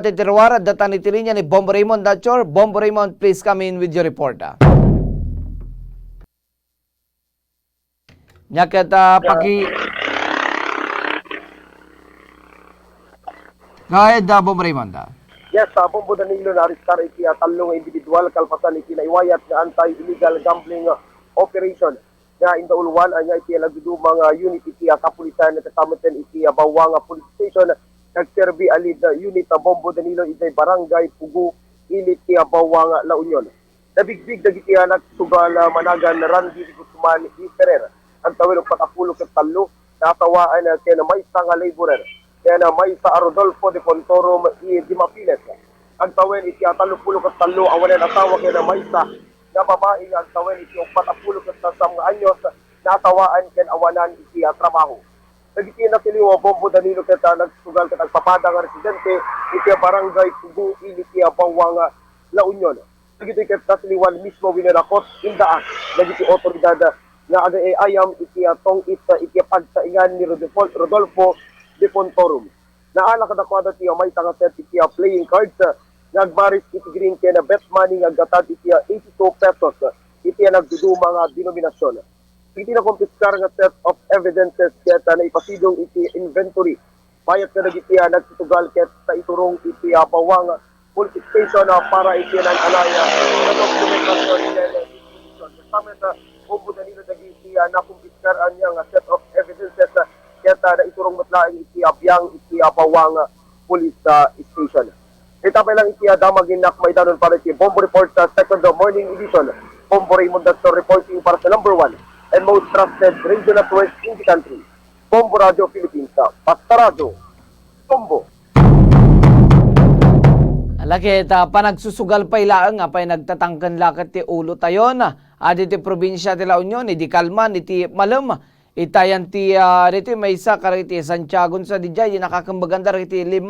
Titirwara, data ni Tirinya ni Bombo Raymond Dachor. Bombo Raymond, please come in with your report. Nyakat paki... Go ahead, Bombo Raymond. Yes, Bombo Danilo na aristar iti talong individual kalpasan iti naiwayat nga anti-illegal gambling operation nga in the ulwan anya iti lagdumang unit iti kapulisan at kamutan iti Bawang Police Station nagserbi alid unit Bombo Danilo iti barangay Pugu ilit iti Bawang La Union. Nabigbig dagiti nagsugal managan Randy Guzman Ferrer ang tawid og patapulo ket tallo natawaan ken may nga laborer kaya na may sa Rodolfo de Pontorum i Dimapiles. Ang tawen iti atalupulo ket tallo awanen asawa kaya na may sa nga babae nga ang tawen iti patapulo ket nga anyos natawaan ken awanan iti trabaho. Nagiti na tiliw Bombo Danilo ket nagsugal ket nagpapada nga residente iti barangay Pugu iti Bawang La Union. Nagiti ket natiliwan mismo winanakot indaan nagiti otoridad nga aga ayam iti tong iti pagsaingan ni Rodolfo de Pontorum. Naala kadakwada tiya may tangaset iti playing cards nagbaris iti green kaya na bet money naggatad iti 82 pesos iti nagduduma nga denominasyon. Iti na kumpiskar nga set of evidences kaya na ipasidong iti inventory. Bayat ka nagiti nagsutugal kaya sa iturong iti Bawang Police Station para iti nang-alaya na dokumentasyon kasama sa Bombo Danilo nagiti na kumpiskar niya nga set of evidences kaya na iturong matlaing iti abiyang iti Bawang Police Station. Ita pa lang iti damagin nak may danon para iti Bombo Report sa second morning edition. Bombo Raymond Dastor reporting para sa number 1 and most trusted radio network in the country. Bombo Radio Philippines. Pastarado. Bombo. Alakit, panagsusugal pa ilaang, apay nagtatangkan lakat ti ulo tayo na. Adi ti probinsya ti La Union, iti Kalman, iti Malam. Itayan ti rito may isa kariti Santiago sa dijay nakakambaganda riti 5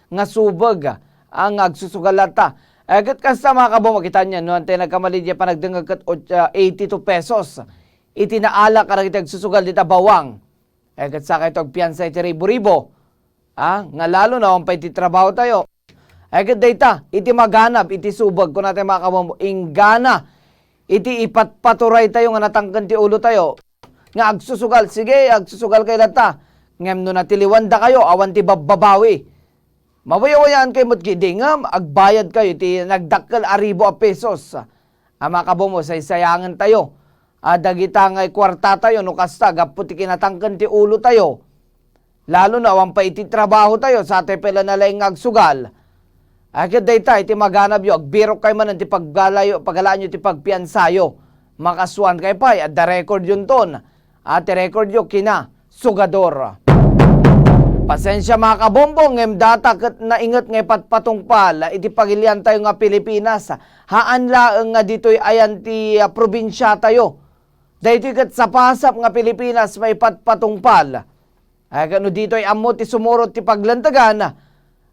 nga subag ang agsusugalata. Agad kasta mga kabong makita niya no ante nagkamali diya pa nagdengag kat 82 pesos. Itinaala kariti agsusugal dita Bawang. Agad sa kay tog piyansa iti ribo-ribo. Nga lalo na pay ti trabaho tayo. Agad data iti maganap iti subag kun natin mga kabong ingana iti ipatpaturay tayo nga natangkan ti ulo tayo. Nga agsusugal, sige, agsusugal kay lata. Ngem no natiliwan da kayo, awan ti babawi. Mawayawayan kayo mo't kidingam, agbayad kayo, ti nagdakkel aribo a pesos. Ama kabo mo, saysayangan tayo. Dagita ngay kwarta tayo, no kasta, gapot ti kinatangkan ti ulo tayo. Lalo na, awan pa iti trabaho tayo, sa ate pala na lang agsugal. Agad dayta, iti maganap yo, agbiro kayo man, ti paggalaan nyo, ti pagpiansayo. Makaswan kayo pa, at the record yun ton. At record yung kina sugador. Pasensya mga kabombo, ngem data kat naingat ngay patpatungpal, iti pagilian tayo nga Pilipinas. Haan laeng nga dito'y ayan ti probinsya tayo. Dahito kat sa pasap nga Pilipinas may patpatungpal. Ay kano dito'y amot ti sumurot ti paglantagan.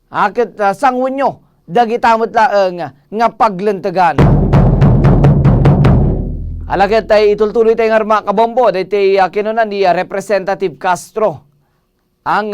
Akit sangwin nyo, dagitamot laeng nga paglantagan. Alagad tayo itultuloy tayo nga mga kabombo. Dahito kinunan ni Representative Castro. Ang